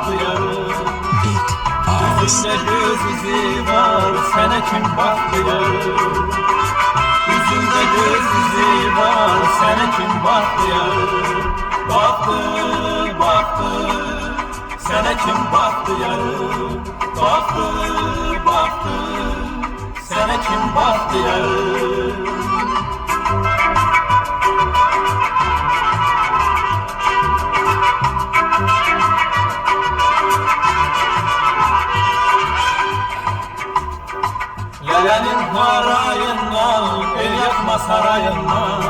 baktı yarı. Yüzünde göz izi var, sana kim baktı yarı. Yüzünde göz izi var, sana kim baktı yarı. Baktı, baktı, sana kim baktı yarı. Baktı, baktı, sana kim baktı yarı. Lelenin harayından, el yakma sarayından.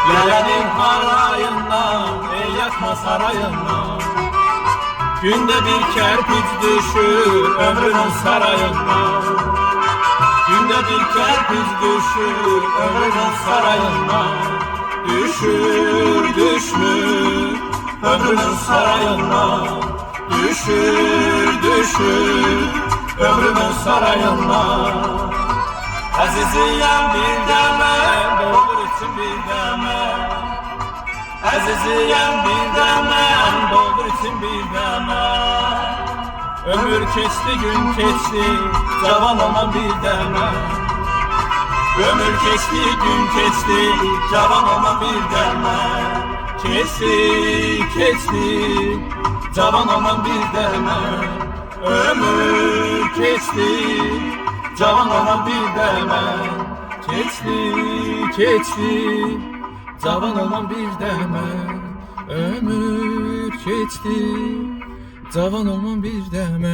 Lelenin harayından, el yakma sarayından. Günde bir kerpiç düşür ömrünün sarayından. Günde bir kerpiç düşür ömrünün sarayından. Düşür, düşür ömrünün sarayından. Düşür, düşür ömrümün sarayından. Aziziyem bir deme, doldur için bir deme. Aziziyem bir deme, doldur için bir deme. Ömür geçti, gün geçti, cavan olma bir deme. Ömür geçti, gün geçti, cavan olma bir deme. Geçti, geçti, cavan olma bir deme. Ömür geçti, cavan olma bir deme. Geçti, geçti, cavan olma bir deme. Ömür geçti, cavan olma bir deme.